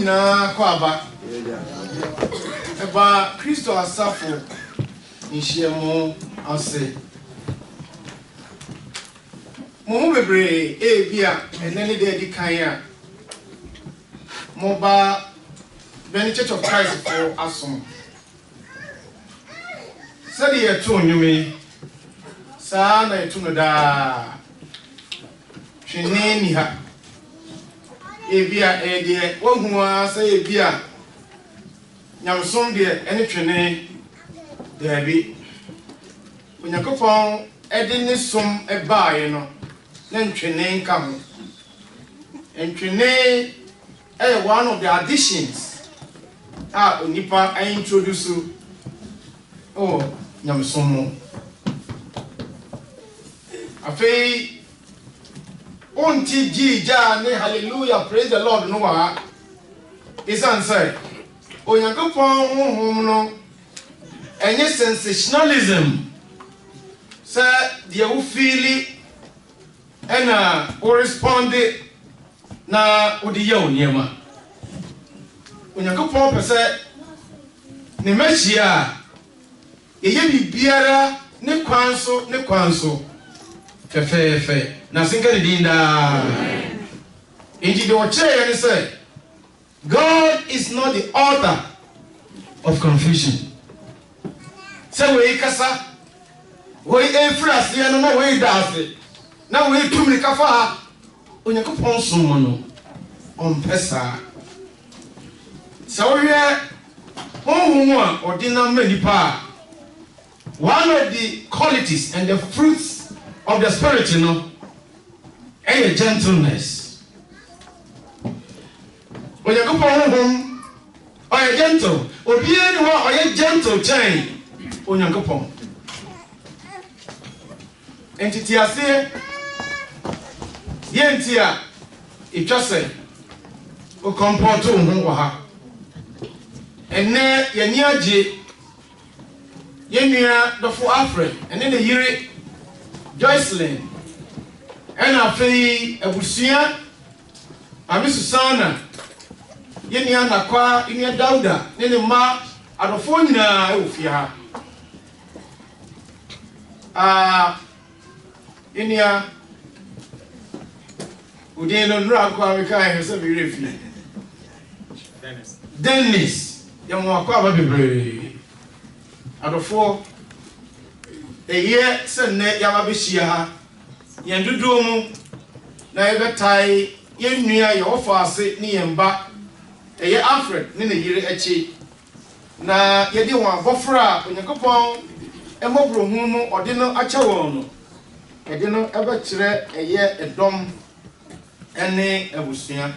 Na kwaba eba Kristo asafo nhyiamu ase mo bebre bia enene de edi kan a mo ba Beni Church of Christ for asom sadi eto nyume sa na eto no da twene ni ha ebia de wohu asa ebia nyamsom de ene twene dabi onyakopon ede ne som ebaaye no na twene nka ho twene one of the additions onipa I introduce nyamsom mo afei Onti jija ne hallelujah praise the Lord no wa isan say onyankopon honhom no enye sensationalism say the who feel and respond na odi ye oniema onyankopon pese ne machia eye bibiara ne kwanso fefe na sinka de dinda inji do che and say God is not the author of confusion. Say we kasa we efras ya no we dase na we tumri kafa onyakopon som no on pesa so we honhom a ordinary manipa one of the qualities and the fruits of the spirit a gentleness. When you go for home, or a gentle, or be anyone, or a gentle chain, when you go for entity, I say, Yentia, it just say, O comport to Mwaha, and ne Yaniaji, Yenia, the for Alfred, and then the Yuri Joycelyn. And I feel a busia, a Miss Susana, Yenia Nakwa, Inia Dauda, Nene Ma, Adofonia, Ufia. Inia Udeno Nrakwa, we can't have some refugee. Dennis, Yamwakwa Baby. Adofo, a year, send Yamabishia. Yendudu mu na ebetai yenua ye ofase ne yemba eye Alfred ne ne yire echi na ye de wan bofra onyakopon emobro hu mu ode no acha won no ede no ebe kire eye edom ene abusua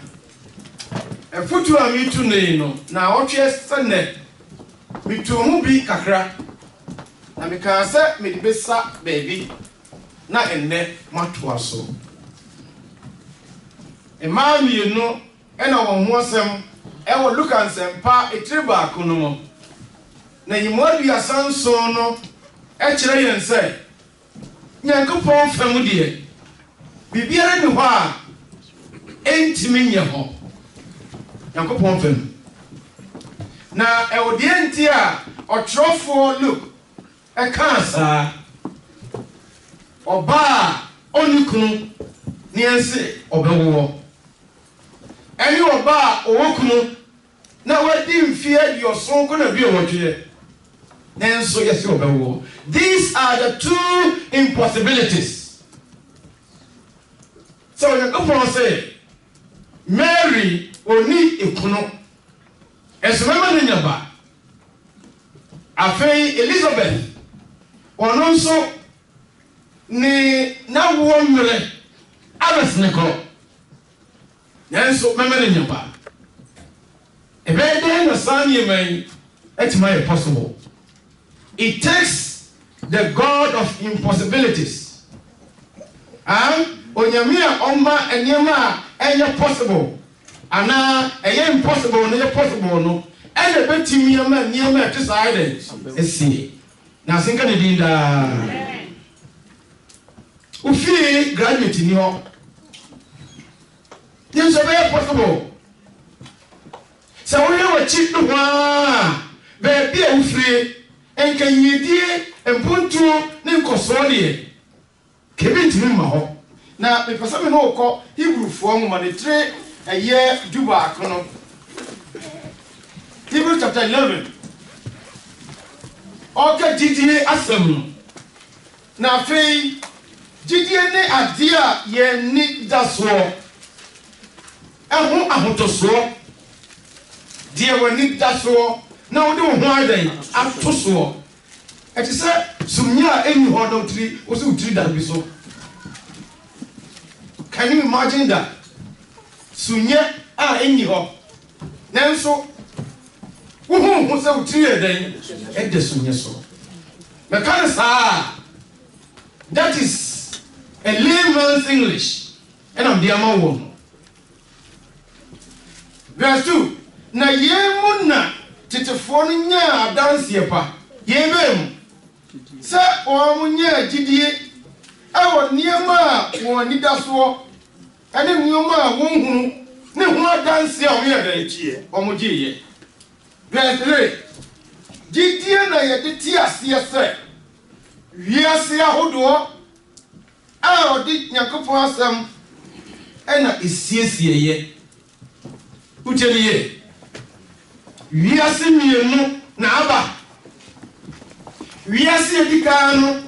efutu a mitu nei no na otwe sene mitu hu bi kakra na meka se medibesa baby na enne matwa so emami no ena won ho asem e wo Lukan sempa etriba kono na yimodi asanso no e kire yen se nyankopon fam de bibiara ni ho a entimi nye ho nyankopon fam na e wo de enti a otrofo Luke e kansa Oba onukunu ni ense obewo eni oba owokunu na wadi mfie dioson ko na bi owotwe nenso yesi obewo. These are the two impossibilities. So you go say Mary oni ekuno esomema ne nyaba afei Elizabeth ononso ni na wonwere abesneko yenso memene nyamba ebede na sanye man etima possible. It takes the God of impossibilities onyamia omba enyema enye possible ana eye impossible no possible no ene betimi yama nyema etiside esi na sinka de dinda ufi graduate ni ho yenso be possible chi no wa be bia ufrie enka yedie empontuo ne nkoso de kebe ntimi ma ho na me pesa me no ko Hebrew fo mo ne tre eye juba akono Hebrew chapter 11 oka didie asem na fei didie ne ade a ye ni daso eho ahotoso die wani daso na wode wo ho adan atoso eti se sumnya eni ho na utiri wo se utiri da bi so. Can you imagine that? Sumnya eni ho nanso wo ho se utiri adan e de sumnya so me kan sa. That is a layman's English and I'm the amount one. Verse 2 na yemu na titefo no nya adanse pa yebem se o mu nya gidie awo niema a woni daso ene niema a wonhunu ne ho adanse a wo ye dan kie o mu giye. Verse 3 gidie na ye de ti ase se wiase ahodo a odi Nyankopon asem ena esiesie ye ucheliye wiase mienu na aba wiase edika no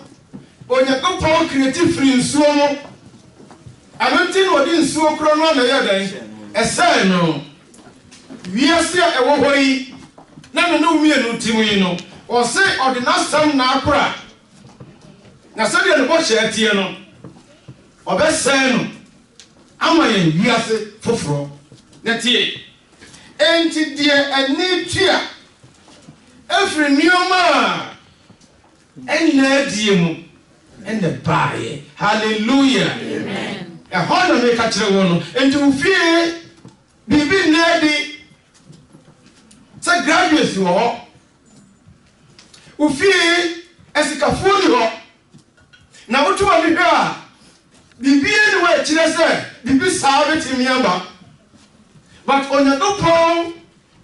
Onyankopon creative free nsuo mo anonti no odi nsuo kro no na ye dan ese no wiase a ewo hoyi na no mienu timu yi no o se odi na sam na akora na se de no bo hye tie no obese no ama ye wiase foforo na tie enti die ani tua efri nioma enna die mu enna baaye. Hallelujah, amen. E hono me ka kire wono enti ufie bibi na di sa graduates wo ufie esikafo ni ho na wotu wa bi ha bibi ni wa kire se bibi saa betimi aba. But Onyankopon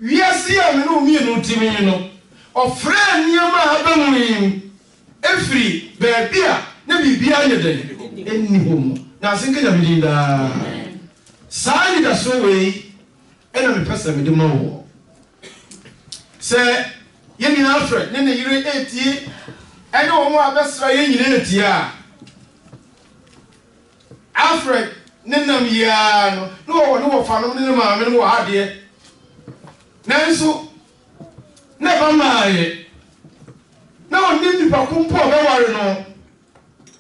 wiase a me no mienu timi no ofre niema abamui efri baabia na bibia yeden enni homo na asinka ya midinda sai da so we ena me pesa me de ma wo se yeni na afre ne yire etie ene wo mo abesra ye nyine etie a afre nenam ya no fa no ne ma me no ha de nanso ne ba maaye na on ni pa kumpo be ware no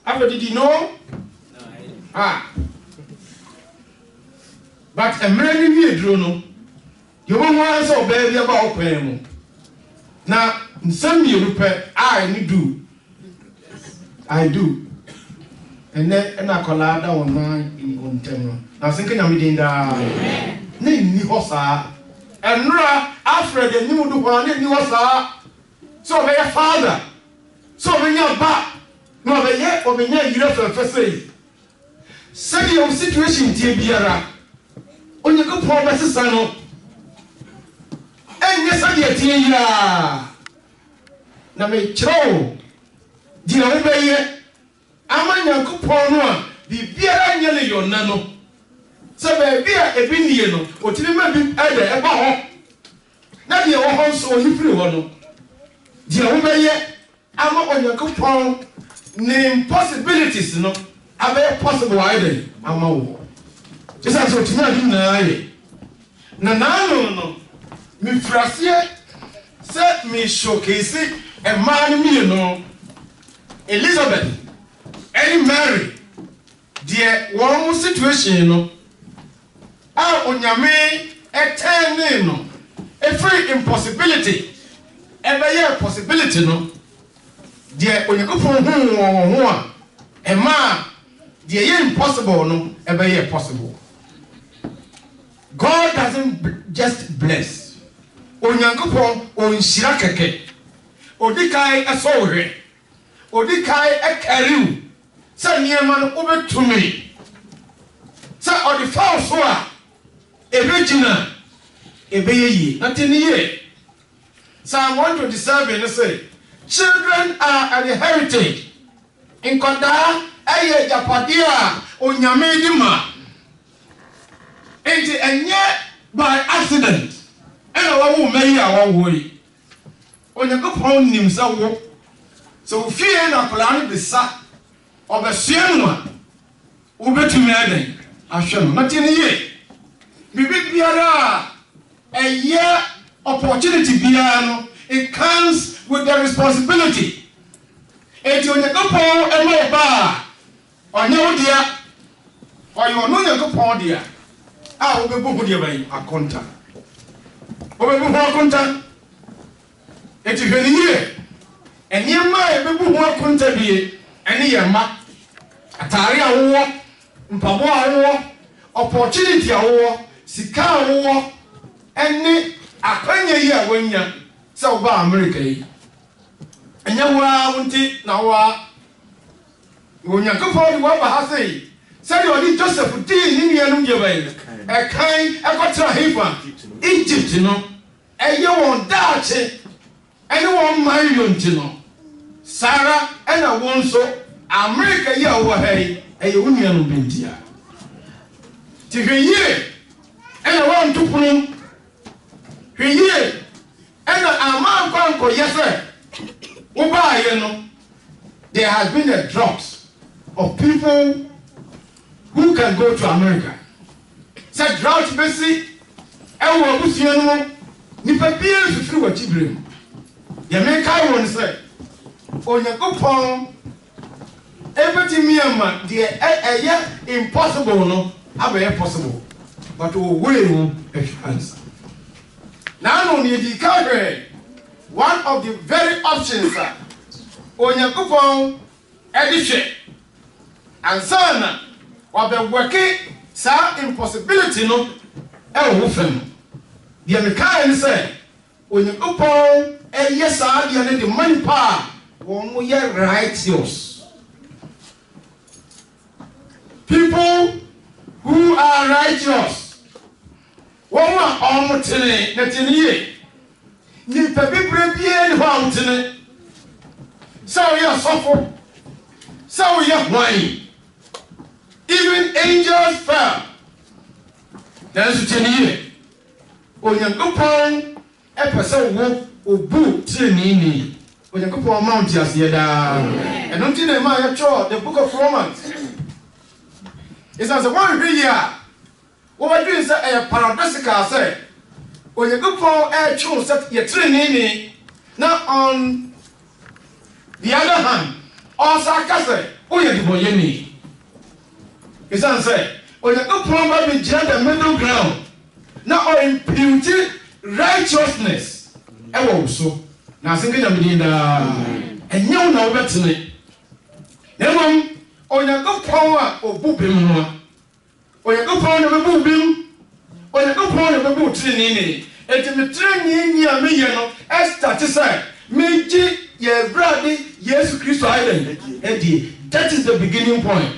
after did you know but a many we dro no you won wan so ba bia ba okwan mu na nsam ye rupe I do and then na kola da won on tem na sinke nyame din da na ni ho saa enra Alfred enimu du kwa na ni ho saa so be your father so be your ba no be ye obenya yire fefese say your situation tie biara Onyankopon be sesa no enye sa de tie yira na me chro di na be ye ama Nyankopon no a bibiara nye le yonna no se be bia ebi nie no otiri ma bi ede eba ho na de wo ho so oni firi ho no di na be ye ama Onyankopon ne impossibilities no abe possible ide ama wo Jesus so timi adi na ye na no mi frasie se mi showcase e man mi no Elizabeth and Mary dear one situation no onyame etern no a free impossibility ebe ye possibility no dear Onyankopon ho a e ma dear ye impossible no ebe ye possible. God doesn't just bless Onyankopon onshira keke odikai asowre odikai ekariu sa niema no obetumi sa odi fawo so a ebegina ebeye nothing ye. Psalm 127 say, children are an heritage. In Koda, aye japadia onyame dima. Enti enye by accident. Ena wa wo meyi a wo yi. Onyankopon nim sa wo. So fie na plan bisa obesua no a obetumi aden ahwe no. Nothing ye. Bibi biara eye opportunity biara no, it comes with the responsibility. Eti Onyankopon ema ba onye odia oyo no Onyankopon dia a obebu ho dia ban akonta obebu ho akonta eti hweniye eniema ebebu ho akonta bie ene yema atare awo mpabo awo opportunity awo sika awo ene akwanya yi awanya se oba America yi enya wa wonti na wa Onyankopon wa ba ha sei se yo Joseph di ni nuanum je bai e kan ekotra hefa Egypt no eye won daache ene won marion ti no Sarah ena won so America yi awo hai eye nuanum bentia ti hweye ena won tupunu hweye ena ama kwanko yese there has been a drought of people who can go to America. Said drought basi ewo busia no nipa bia fifiri wa tibrem. Ya me kai won say Onyankopon everything ama the impossible no abe possible. But we will answer. Now no need the carry. One of the very options Onyankopon edishe and sana wa be working sa impossibility no e wo fam dia me kai ni say Onyankopon yes dia ne the money pa won mo ye righteous people who are righteous won wa omotene na tiniye ni pebibre bie ni ho amtene so ya suffer so ya wine even angels fell that's tiniye Onyankopon e pese wo obu tinini Onyankopon mount ase da eno tine ma ya cho the book of Romans it says one here what we do is a paradoxical say Onyankopon e cho set ye tinini now on the other hand also akase oye diboyeni it says Onyankopon ba be the middle ground now or impute righteousness ewo so na singe na medinda enye na obetene nemom Onyankopon a obubem no Onyankopon na bebubem Onyankopon na bebu trinini enti trinini a meye no start say meji ye brade Yesu Kristo island edi that is the beginning point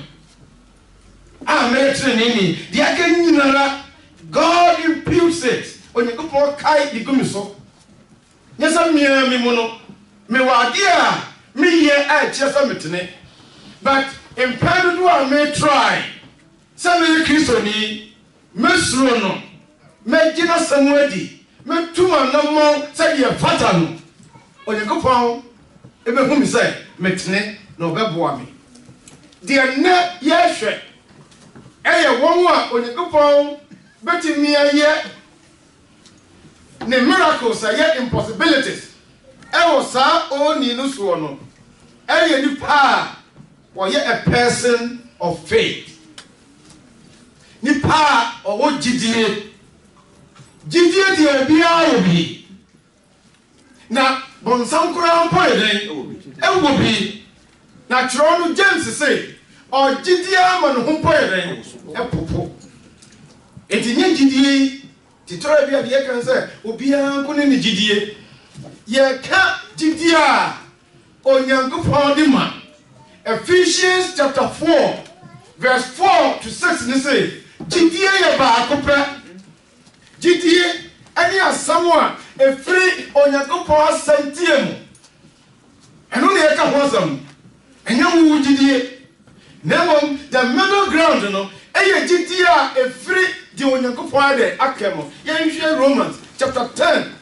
amen trinini dia kenyinara God imputes it Onyankopon kai di gumiso nyesa mi mono me wadia me ye a chesa metene but in do I may try some Kristo ni mesro no me gina samwadi me tuma na mo say ye fata no Onyankopon e be hu mi say metene no beboa me de na ye hwe eye won a Onyankopon betimi aye ne miracles aye impossibilities e wo sa oni no so no eye ni pa or ye a person of faith ni pa or wo gidie de bia obi na bonsam kura mpo eden e wo bi na tro no James say o gidie ama no mpo eden e popo etinye gidie titoro bia de kan say obi an ko ne gidie ye ka gidie a Onyankopon di ma Ephesians chapter 4 verse 4 to 6 ni say gidie ye ba akopra gidie any asɛm a free Onyankopɔn asɛntie mu ɛno ne yɛka ho asɛm ɛnyɛ wo gyidie na mmom the middle ground no ɛyɛ gyidie a free the Onyankopɔn ade aka mu yɛnhwɛ Romans chapter 10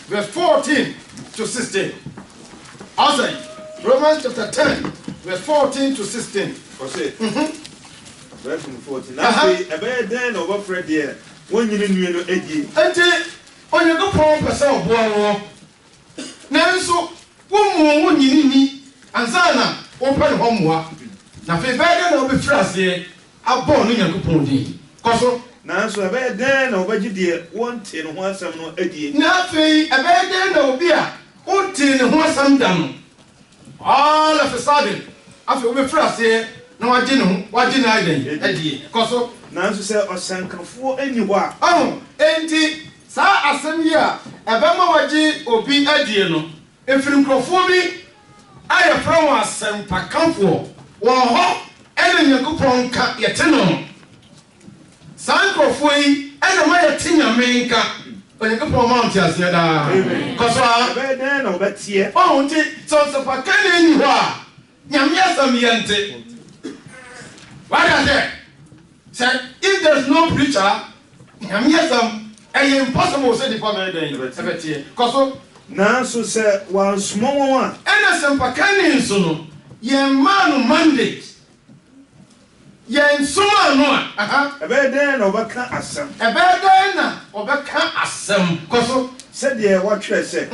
verse 14 to 16 also Romans chapter 10 verse 14 to 16 okay verse 14 now say ebe den na obofre de won nyine nue no agi enti Onyankopɔn pɛsɛ ɔboa wo nanso wo nyini ni ansa na wo pɛ ne hɔ mmoa na fe bɛɛ na obɛfiri aseɛ abɔ no Onyankopɔn din kɔso nanso ebe den na obagye de won te no ho asɛm no adi na fe ebe den na obi a wo te ne ho asɛm da no all of a sudden afi obɛfiri aseɛ na wagye ne ho wagye na adan adi kɔso nanso sɛ ɔsankafo ani hɔ a enti saa asɛm yi a ɛbɛma wagye obi adie no efiri nkurɔfoɔ bi ayɛ fra wɔn asɛmpakamfoɔ wɔn hɔ ɛna Nyankopɔn nka yɛte no saa nkurɔfoɔ yi ɛna ma yɛte Nyame nka Onyankopɔn ma nte aseɛ daa kɔso a ɛbɛyɛ dɛn na wɔbɛteɛ nti sɛ ɔsɛmpaka ni hɔ a Nyame asɛm yɛnte wade asɛ sɛ if there is no preacher Nyame asɛm ɛyɛ impossible sɛ nipa bɛyɛ dɛn ɛbɛteɛ kɔso nanso sɛ wansoma wɔn a ɛna sɛmpaka ni nso no yɛn maa no mandate yɛn soma no a ɛbɛyɛ dɛn na wɔbɛka asɛm ɛbɛyɛ dɛn na wɔbɛka asɛm kɔso sɛdeɛ wɔtwerɛ sɛ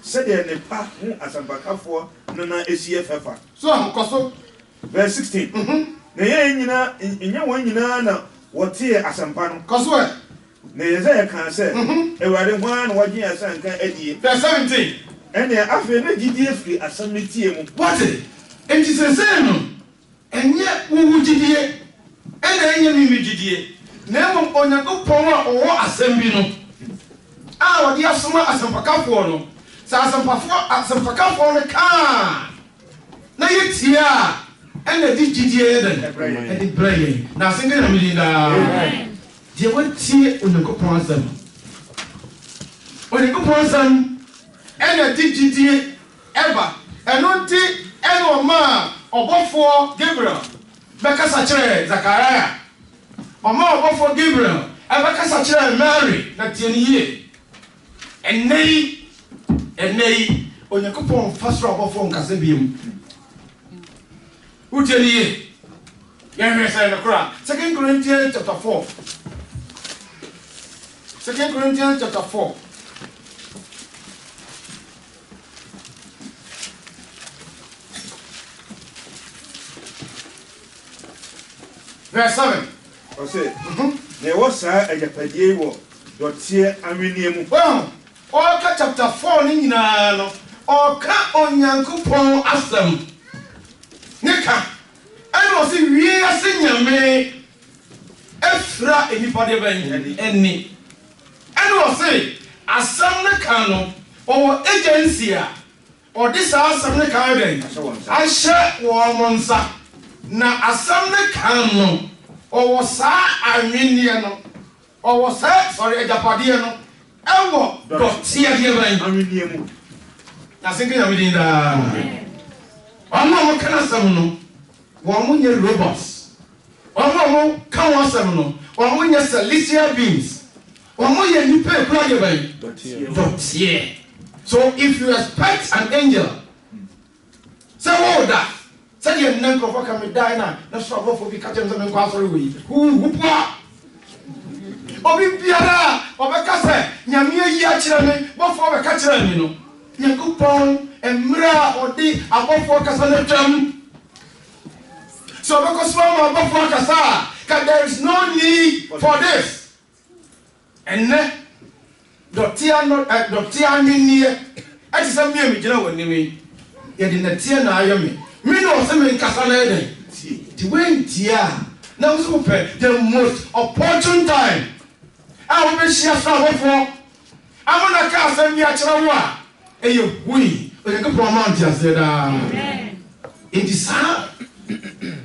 sɛdeɛ nipa ho asɛmpakafoɔ no na esi ɛfɛfa so kɔso verse 16 na yɛn nyinaa nyɛ wɔn nyinaa na wɔte asɛmpa no kɔso na yɛsɛ yɛka sɛ Awurade ho a na wɔgye asɛnka adie verse 17 ɛnea afei na gyidie firi asɛm no tie mu wɔte enti sɛsɛ no ɛnyɛ wowu gyidie ɛna ɛnyɛ mimi gyidie na mmom Onyankopɔn a ɔwɔ asɛm bi no a wɔde asoma asɛmpakafoɔ no sɛ asɛmpakafoɔ no kaa na yɛtie a ɛna de gyidie yɛ dɛn ɛde brɛ yɛn na asɛnka na medi daa deɛ wɔtie Onyankopɔn asɛm ɛna de gyidie ɛba ɛno nti ɛna ɔma ɔbɔfoɔ Gabriel bɛkasa kyerɛ Zakaria ɔma ɔbɔfoɔ Gabriel ɛbɛkasa kyerɛ Mary na tie ne yie ɛnɛ yi Onyankopɔn fa soro ɔbɔfoɔ nkasa biem wotie ne yie yɛhwɛ sɛ no kora 2 Corinthians chapter 4 2 Corinthians chapter 4 verse 7 ɔsɛ na ɛwɔ saa agyapadeɛ wɔ dɔteɛ awenneɛ mu ɔka chapter 4 ne nyinaa no ɔka Onyankopɔn asɛm ne ka ɛna ɔsɛ wiase Nyame efira enipa de bɛn ɛni ɛna ɔsɛ asɛm ne ka no ɔwɔ agency a ɔde saa asɛm ne ka bɛn ahyɛ wɔn nsa na asɛm ne ka no ɔwɔ saa awenneɛ no ɔwɔ saa agyapadeɛ no ɛwɔ dɔteɛ deɛ bɛn awenneɛ mu na sɛnka Nyame din daa ɔmo a wɔka asɛm no wɔn nyɛ robots wɔn a wɔka wɔn asɛm no wɔn nyɛ celestial beings wɔn yɛ nipa ekura deɛ bɛn dɔteɛ so if you expect an angel sɛ wɔn da sɛdeɛ nne nkurɔfoɔ ka me dan na soro abɔfoɔ bi ka kyerɛ sɛ me nkɔ asɔre wɔ yi huhupoa obi biara a ɔbɛka sɛ Nyame ayi akyerɛ me bɔfoɔ bɛka kyerɛ me no Nyankopɔn mmerɛ a ɔde abɔfoɔ kasa no twam so ɔbɛkɔ so ama abɔfoɔ kasa a there is no need for this ɛnnɛ dɔteɛ anwenneɛ ɛte sɛ mmea megyina wɔ anim yi yɛde nɛteɛ na ayɛ me na ɔsɛ me nkasa na ɛdɛn nti woantie a na wo so wopɛ the most opportune time a wobɛhyia so abɔfoɔ amona ka asɛm bi akyerɛ wo a ɛyɛ hui Onyankopɔn ma nte aseɛ daa nti saa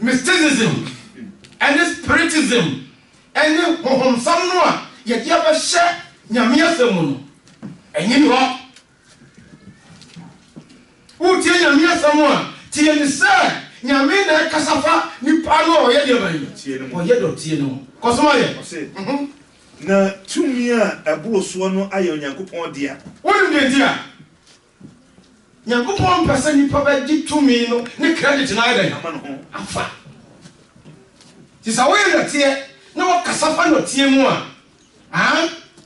mysticism ɛne spiritism ɛne honhomsam no a yɛde abɛhyɛ nyame asɛm no ɛnyɛ ni hɔ wotie nyame asɛm a tie ne sɛ nyame na ɛkasa fa nipa no ɔyɛ deɛ bɛn ɔyɛ dɔtie no kɔsoma yɛ na tumi a ɛboro soɔ no ayɛ onyankopɔn dea wonim deɛ nti a nyankopɔn mpɛ sɛ nipa bɛgye tumi no ne credit na ayɛ dɛn afa nti sɛ woyɛ dɔteɛ na wɔkasa fa dɔteɛ mu a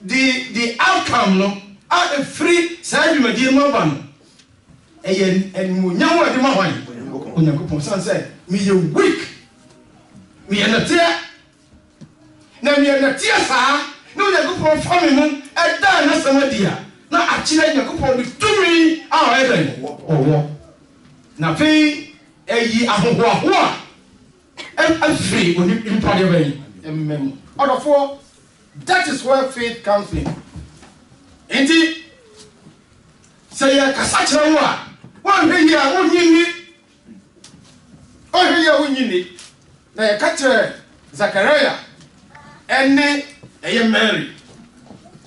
the outcome no a ɛfiri saa dwumadie mu aba no ɛyɛ animuonyam a ɛde ma hwan onyankopɔn san sɛ meyɛ weak meyɛ nɔteɛ na meyɛ nɔteɛ saa na onyankopɔn fa me mu ɛda n'asɛm adi a na akyerɛ onyankopɔn de tumi a ɔyɛ dɛn ɔwɔ na afei ɛyi ahohoaho a afiri onipa deɛ bɛn ɛmmɛ mu ɔdɔfoɔ that is where faith comes in enti sɛ yɛ kasa kyerɛ wo a wɔnhwɛ yi a wonyini ɔhwɛ yi a wonyini na yɛka kyerɛ Zakaria ɛne ɛyɛ Mary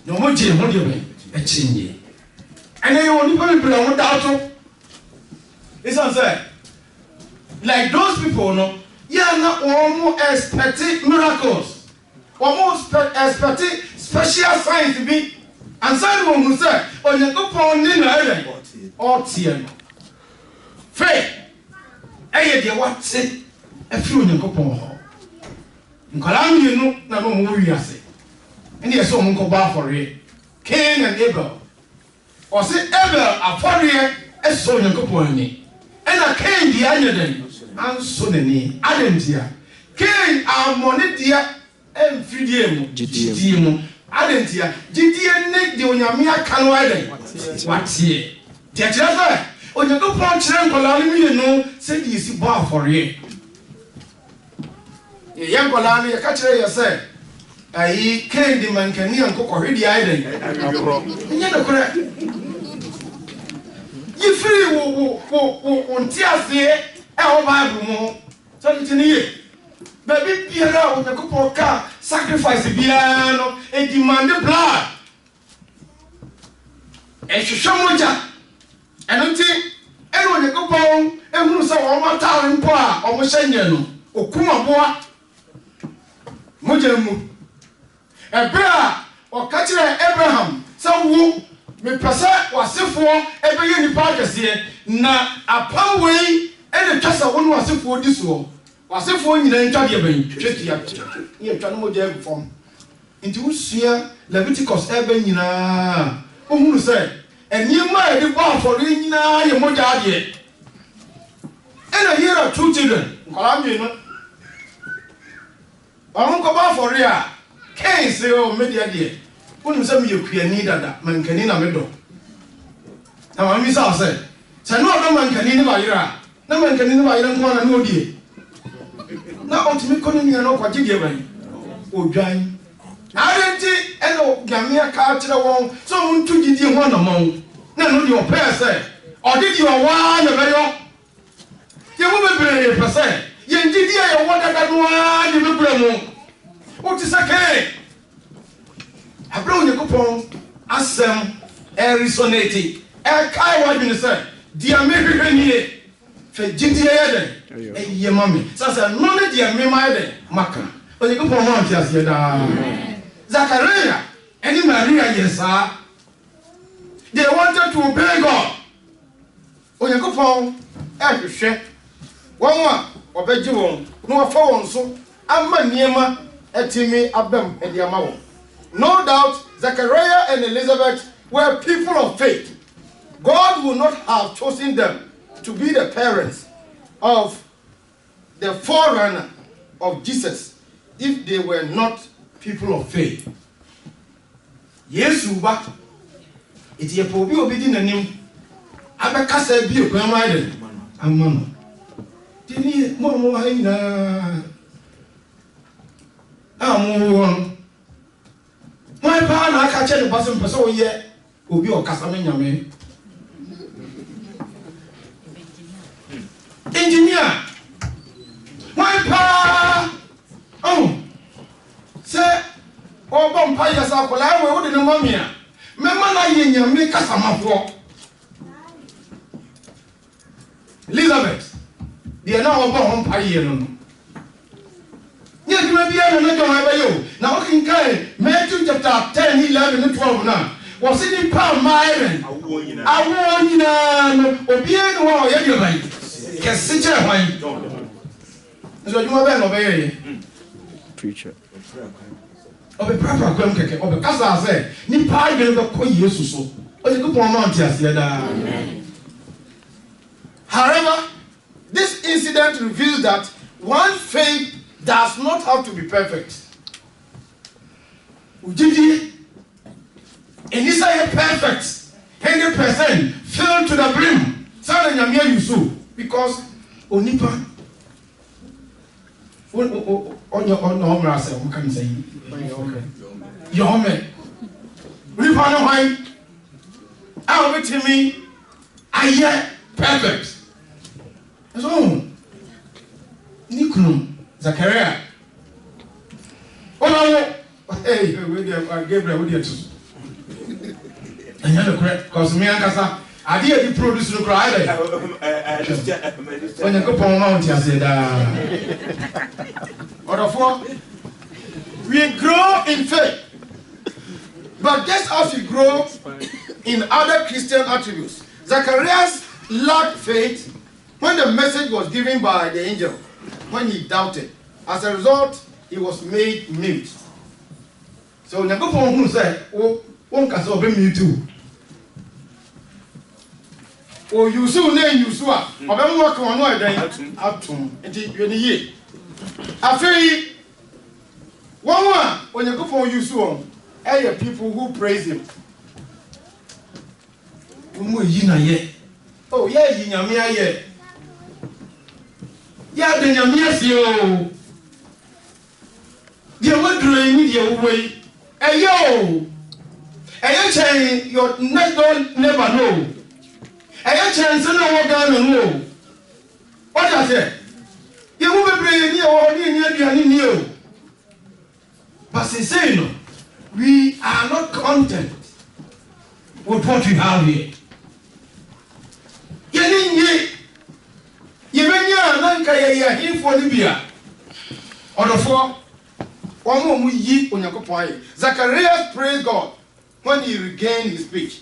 na ɔmo gye ho deɛ bɛn ɛkyinye ɛne yɛ wɔ nipa bebree a wɔn daato esan sɛ like those people no yɛ na wɔn expect miracles wɔn expect special signs bi ansa na wɔn mu sɛ onyankopɔn ne na ɛyɛ ɔteɛ no faith ɛyɛ deɛ wate ɛfiri onyankopɔn hɔ nkwadaa mmienu na wɔn wɔ wiase ɛne yɛ sɛ wɔn nkɔbɔ afɔreɛ Cain and Abel ɔsi Abel afɔreɛ ɛsɔ onyankopɔn ani ɛna Cain deɛ anyɛ dɛn anso n'ani adantia Cain amɔ ne deɛ ɛmfidie mu gyidie mu adantia gyidie ne deɛ onyame aka no ayɛ dɛn wateɛ deɛ kyerɛ sɛ onyankopɔn kyerɛ nkwadaa no mmienu sɛ deɛ esi bɔ afɔreɛ yɛ nkwadaa no yɛka kyerɛ yɛ sɛ ayi Cain de mankani nkɔkɔhwe deɛ ayɛ dɛn ɛnyɛ nokorɛ yifiri wo nti aseɛ ɛwɔ Bible mu sɛ nti ne yɛ baabi biara a onyankopɔn ka sacrifice biara no ɛdimande blood ɛhwehwɛ mogya ɛno nti ɛne onyankopɔn ehunu sɛ wɔn atare mpo a wɔn hyɛ nyɛ no okum aboa mogya mu ɛbɛrɛ a ɔka kyerɛ Abraham sɛ wo mepɛ sɛ wasefoɔ ɛbɛyɛ nipa akɛseɛ na apam wei ɛne twa sɛ wo ne wasefoɔ di soɔ wasefoɔ nyinaa ntwa deɛ bɛn twɛtua ne yɛtwa no mogya agu fam nti wosua Leviticus ɛbɛ nyinaa wohunu sɛ nneɛma a yɛde bɔ afɔre nyinaa yɛ mogya adeɛ ɛna here are two children nkwadaa mmienu ɔmo nkɔbɔ afɔre a Cain sɛ ɔmɛdeɛ deɛ wonim sɛ meyɛ kuani dada mankani na medɔ na mami sa sɛ sɛ ne ɔdɔ mankani ne bayerɛ a na mankani ne bayerɛ nko ana ne ɔdie na ɔtumi kɔ ne nua no ɔkɔgye deɛ bɛn ɔdwan ade nti ɛna nyame aka kyerɛ wɔn sɛ ɔmo nto gyidie ho anamɔn na ɛno deɛ ɔpɛɛ sɛ ɔde deɛ ɔwaa na bɛyɔ yɛmu bebree pɛ sɛ yɛn gyidie a yɛwɔ dada no ara de bɛbrɛ mu wote sɛ Cain abra onyankopɔn asɛm ɛresonate ɛkae wadwene sɛ deɛ mehwehwɛ nie fɛ gyidie yɛ dɛn ɛyɛ ma me sɛ sɛ no ne deɛ mema yɛ dɛn maka onyankopɔn ma ante aseɛ daa Zakaria ɛne Maria yɛ saa they wanted to obey God onyankopɔn ɛhwehwɛ wɔn a ɔbɛgye wɔn na wɔfa wɔn so ama nneɛma ɛtumi abɛm ɛde ama wɔn. No doubt Zechariah and Elizabeth were people of faith. God would not have chosen them to be the parents of the forerunner of Jesus if they were not people of faith. Yesu ba iti yepo bi obi di nanim abekasa bi okwan ma de amano tini mo ha nyina amu wọ́n pa na aka kyẹ́ ní pàṣẹ mpẹ́sẹ́ wọ́n yẹ obi ọ̀kasa mi nyàmé. Engineer wọ́n pa sẹ́ o bom pa ya sa kola we wo de no mamia me mana ye nyame kasamafo Elizabeth de na wo bom pa ye no nye duma bia no no don aba yo na o kin kai Matthew chapter 10 11 and 12 na was it pa mairen awo nyina no obie no wo ye de ban kesi che hwan so duma be no be ye preacher obe papa kwam keke obe kasa say ni pa de be ko Yesu so o de ko mount ase da. However, this incident reveals that one faith does not have to be perfect. Ujiji inisa perfect 100% filled to the brim sana nyamia yusu because onipa on rasa o kan say yome onipa no hwan a obetimi aye perfect so nikunu Zachariah oh hey we dey Gabriel we dey too anya no correct cause me ankasa ade e produce no cry when you go pon mount ya say da therefore we grow in faith but just as we grow in other Christian attributes Zacharias lacked faith when the message was given by the angel when he doubted as a result he was made mute so nyakopon hu say o kasa obe mute o yusu na yusu a obe mo ka wono edan atum enti ye ni ye afei won a onyakopon yusu on people who praise him mo yi na ye oh ye yi nyame aye ya de nyame ase o de woduro ni de woi eyo chen your next door neighbor no chen se na wo ga no what I say ye wo bebre ni o ni aduane ni o but say no we are not content with what we have here Yemenya nanka ya hifo Libya. Odofo omo mu yi Onyankopon aye. Zacharias praised God when he regained his speech.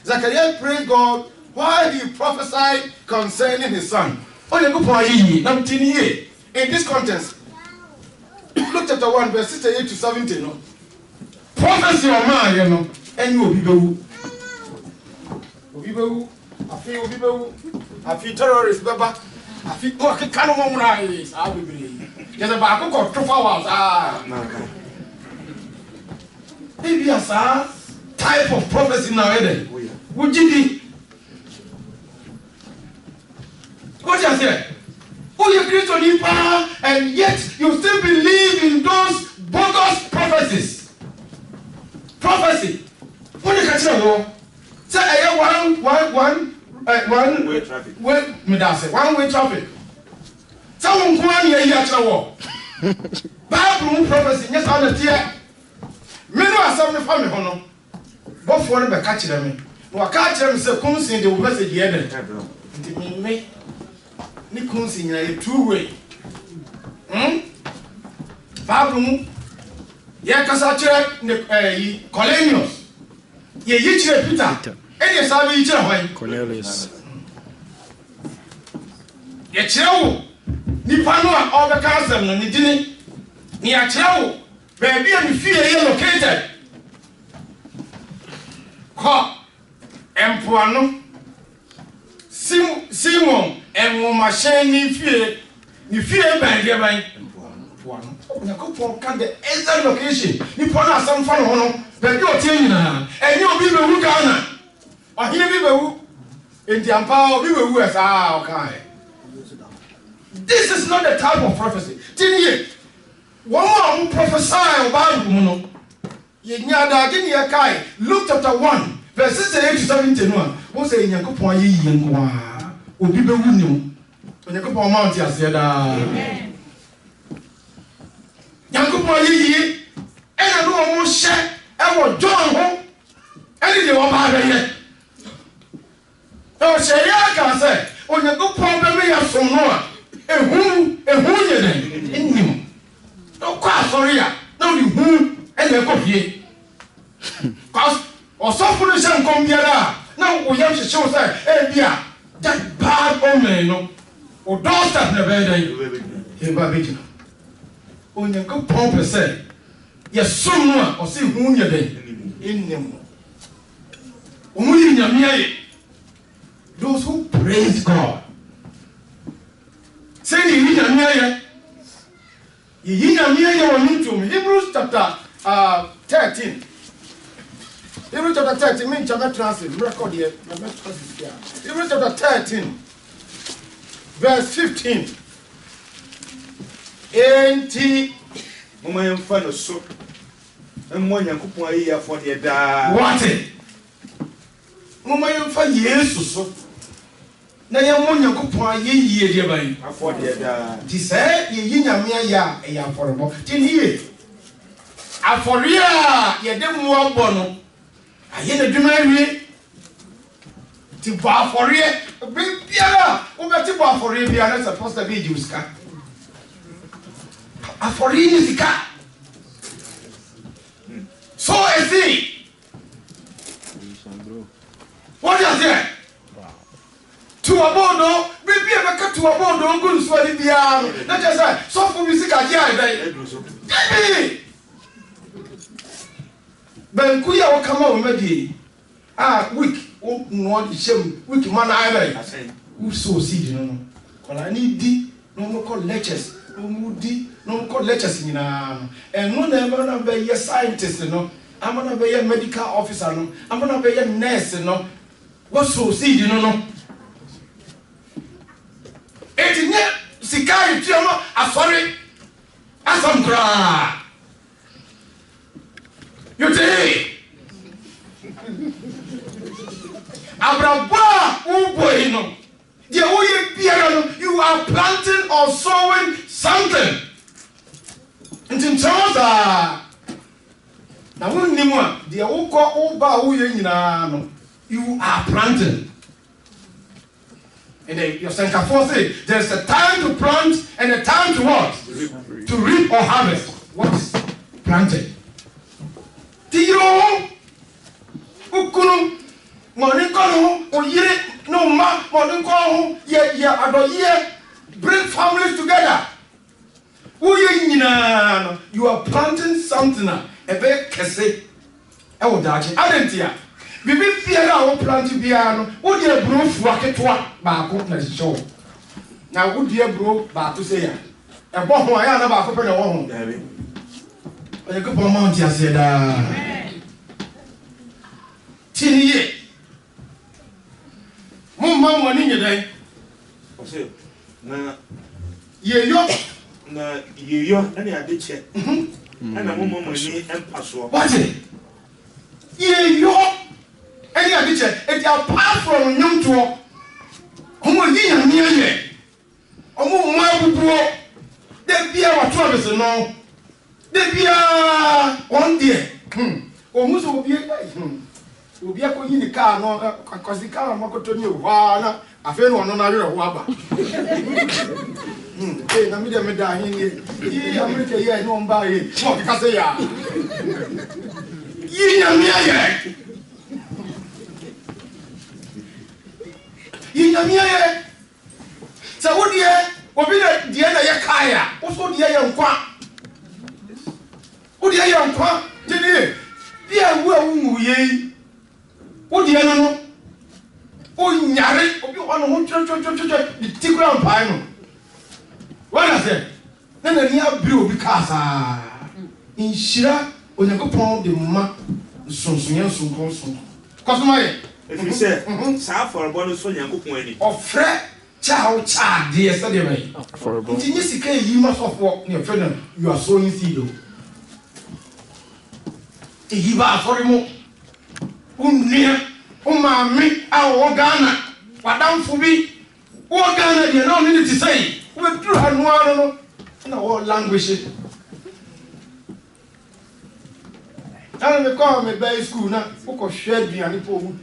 Zacharias praised God while he prophesied concerning his son. Onyankopon aye yi na mtini ye. In this context, Luke chapter 1 verse 68 to 70 no. Prophecy o ma ye no enyi obi bewu. Obi bewu. Afi obi bewu. Afi terrorist beba. Afi o ke kanu mo mura yi sa bibiri. Je se ba ko to flowers maybe as a type of prophecy now eden. Would you be what you say? Oh, you Christian nipa and yet you still believe in those bogus prophecies. Prophecy. What you catch no? Say I one way traffic. Wait, me that say one way traffic. Someone go on here actually wo. Bible prophecy yes on the tear. Me no asem me fa me ho no. Bofo no be ka kire me. No ka kire me say kunsin the message here den. Nti me ni kunsin na two way. Bible mu ye kasa kire Cornelius. Ye yi kire Peter. Any sabe yi kire hwan? Cornelius. Ye kire wo nipa no a obeka asem no ni dini ni a kire wo baby am fie ye located ko empoano Simon enwoma hyen ni fie ban de ban empoano na ko pon kan the exact location nipa na asem fa no ho no baby o tie nyina enye obi be wu Ghana ohine bi be wu enti ampa obi be wu esa o kan. This is not the type of prophecy. Tinye one more prophesy about no. Ye nyada gini ya kai Luke chapter 1 verse 68 to 71. Who say Nyankopon ye yi nwa. Obi be wu ni. Nyankopon mount ya se da. Amen. Nyankopon ye yi ɛna no ɔmo hyɛ ɛwɔ John ho ɛne deɛ wɔba abɛyɛ ɛwɔ hyɛ yɛ aka sɛ Onyankopɔn bɛmɛyɛ som no a ehu yɛ dɛn ɛnim ɔkɔ asɔre a na ɔde hu ɛna ɛkɔ fie cause ɔsɔfo no hyɛ nkɔm biara a na woyam hyehyew sɛ ebi a that bad omen no o doorstep na bɛyɛ dɛn yɛba bɛgyina Onyankopɔn pɛ sɛ yɛsom no a ɔse hu yɛ dɛn ɛnim ɔmo yi nyame ayɛ those who praise God say yi nyame ayɛ yi nyame ayɛ wɔ ntom Hebrews chapter 13 Hebrews chapter 13 mean chapter translate record here Hebrews chapter 13 verse 15 enti mama yɛmfa no so ɛmmɔ Nyankopɔn ayi afɔdeɛ daa wate mama yɛmfa Yesu so na yɛmmɔ Nyankopɔn ayi yie deɛ ban afɔdeɛ daa nti sɛ yɛyi nyame ayɛ a ɛyɛ afɔrebɔ nti nie afɔre a yɛde mmoa bɔ no ayɛ na dwuma awie ti bɔ afɔreɛ biara wobɛte bɔ afɔreɛ biara na sɛ pɔsta bi gye sika afɔre ne sika so esi what is it tuwabodo bibi ebeka tuwabodo ngu nsuwa di biara no na kyerɛ sɛ sɔfo bi sika gye ayɛ dɛn banku ya wakama wamadi week no de hyem week man ayɛ wo so seed no kola ni di no mo call lectures no mo di no mo call lectures nyina no ɛno na ɛma na bɛ yɛ scientist no ama na bɛ yɛ medical officer no ama na bɛ yɛ nurse no wo so seed no etinye sika yitio no asɔre asam kra yote abrabwa uboy no de woye biara no you are planting or sowing something in terms na wonni mu a de wokɔ woba woye nyina no you are planting and your sanctifier say there's a time to plant and a time to what to reap or harvest what is planted tiro ukunu moni kono oyire no ma moni kono ye adoye bring families together uye nyina no you are planting something ebe kese e wo dache adentia bibi fiara wo plant bia no wo de bro fu aketwa ba ko na show na wo de bro ba ko se ya e bo ho ya na ba ko pe na wo ho dabe oye ko po mount ya se da tiniye mumma mo ni nyedai o se na yeyo ene ade che ana mumma mo ni empaso wate yeyo ene ade che it apart from nyumto homo yi nyame ye omo mo abubuo de bia wato abese no de bia on die omo so obi obi akoyi ni car no akosi car mo koto ni wa na afi no no na werɛ ho aba na mi de me da hin ni America ye no mba ye mo ka se ya yi nyame aye yi nyame aye sa wodie obi de die na ye kaya wo so die ye nkwa wodie ye nkwa tini bia wu awu ye wodie no o nyare obi ono ho twetwetwetwe di tikura mpai no wala se na ni abiri obi kasa inshira Onyankopɔn de ma sonsonya sonkonson kosoma ye efi se sa forbo no so Nyankopɔn ani ofre chao cha de ese de mai Forbo. nti nyisika yi ma sofo ne fe na you are sowing seed o yi ba afore mo unnia umami awo Ghana wadamfo bi wo Ghana de na oni ti sei wo duru hanu ano no na wo language And me call me by school now. Who share me and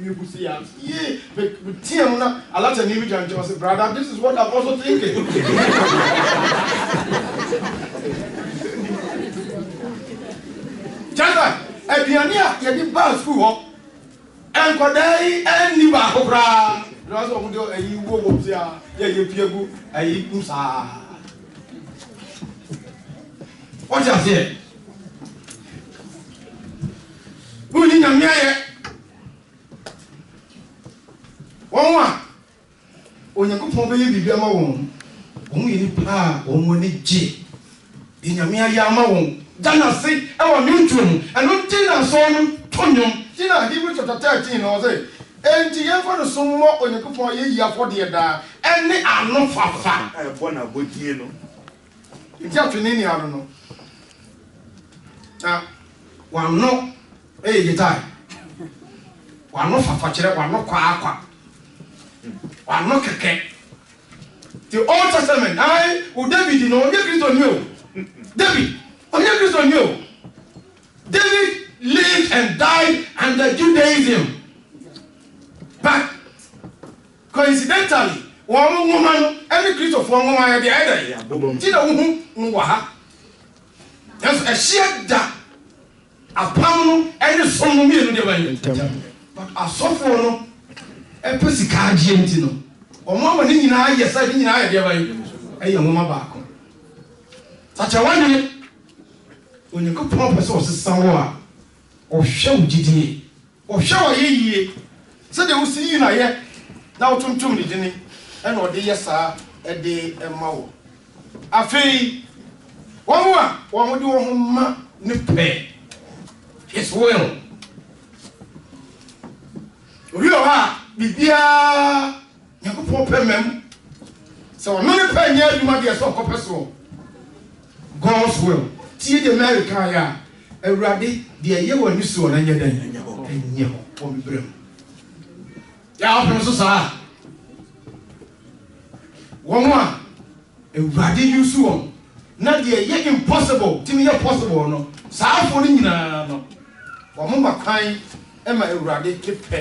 you could see us. Yeah, but team now. A lot of new and just brother. This is what I'm also thinking. Chanda, Ebiania, you did bad school. And Kodai and Niba Hobra. That's what you will see. Yeah, you people, I eat Musa. What you say? Who in your mirror? One. When you go for baby, be a woman. Only pa, only G. In your mere Yama. Dana say, our mutual, and not Tina son, Tonyum. Tina, he went to 13 or say, and the ever the some more when you go for a year for the other, and they are not far. I want a good year. It's just in any, I don't know. Now, one no. Hey, you die. One no for one no qua. One no cake. The Old Testament, I would David in all Christ on you. David, on your Christ on you. David lived and died under Judaism. But coincidentally, one woman, every Christ of one woman at the other. Tina Waha. There's a sheer that. A pound and a song of me, but a soft a pussy car gentino. Or Mamma Nina, yes, I didn't I a young back. Such a one when you go pump sources somewhere, or show GD, or show ye. So they will see you now yet. Now, Tum Jenny, and or the yes, sir, a day and more. I feel one would do a home nip. His will. You are Bibia. You can pop him. So, no penny, you might be a sort of person. God's will. See the America, a rabbi, the year when you saw an onion and you for me brim. Yeah, sir. One more. A rabbi you saw. Not the year impossible. To me, possible, no. South for no. Mama Pine, Emma Uradi, keep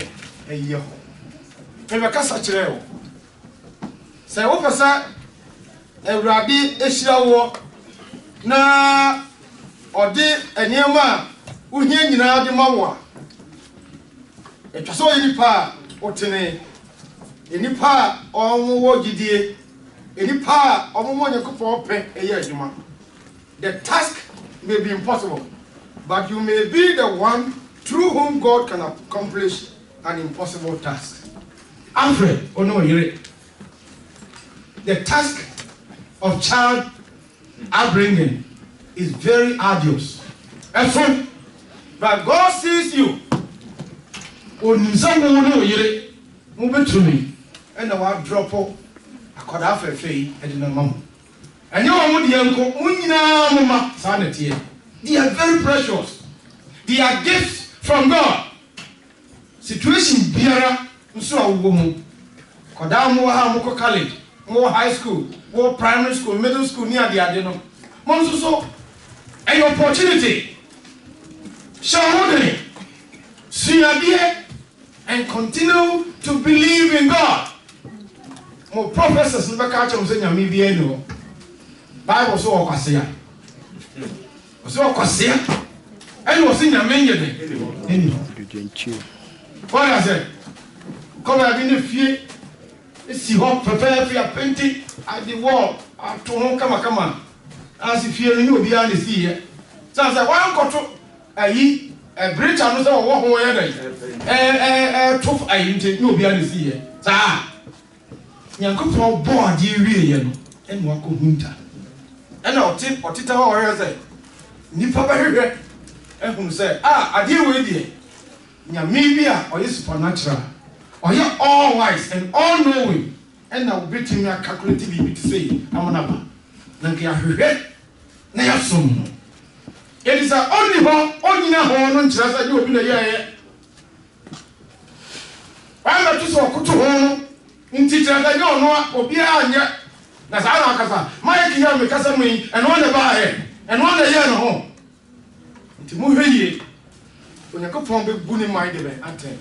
a year. Never cast a trail. Say, Officer, a rabbi, a shower. Na, or did a near man who hear you now the Mawa. It was all any pa, or tene, any pa, or more GD, any pa, or more you could for pay a year. The task may be impossible. But you may be the one through whom God can accomplish an impossible task. Alfred, oh no, the task of child upbringing is very arduous. And so, but God sees you. On some move to me, and I will drop up. I could have a fee and in a mom. And you are the uncle, Mama, sanity. They are very precious. They are gifts from God. Situation biara nso woman. Koda mo ha mo college, mo high school, mo primary school, middle school near the adeno. Mo so an opportunity. Shawodene. See idea and continue to believe in God. Mo professors never catch them say nyame bia no. Bible so okwase so kwase and was in your menu. What I said, come out in the fear. See what prepare for your painting at the wall. To home, come on. As if you knew behind the sea. So I said, why got a bridge and also walk away. Tough, I intend no behind the sea. Sir, young couple board, you really, and walk of winter. And I'll tip or tita or say. Nipa barrier, and who said, I deal with you. Ya maybe or you supernatural, or you're all wise and all knowing, and now betting me a calculative to say, I'm an abba. Nankia heard, Nayasum. It is a only one, only now, on Chasa, you will be a year. I'm not just walk to home in teacher, I don't know, or be on yet. That's our casa. My dear, because of me, and one the buy. And one day, home. To move here, Onyankopɔn be gu ne mind de be aten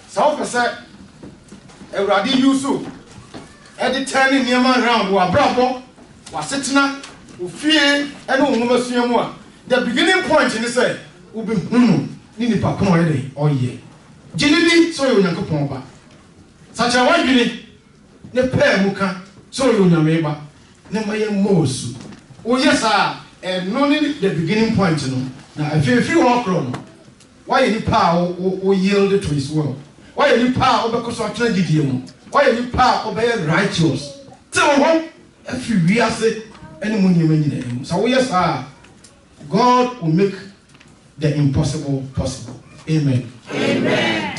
sa wo pese Ewurade yusu e turn niema around wa brabo wa setena ofie ene onwoma sua mu a the beginning point ni say wo be hunu ni nipa ko oye dey oye ginibi so yo Onyankopɔn ba sacha wadwini ne pa mu ka so yo Onyame ba ne maye mosu o yesa no ni the beginning point no na afefi wo kro no why nipa o yield to his will why nipa o be ko so atena didie mu why nipa o be righteous te wo afi wiase ene mu nyema nyina emu so wo yesa God will make the impossible possible. Amen. Amen.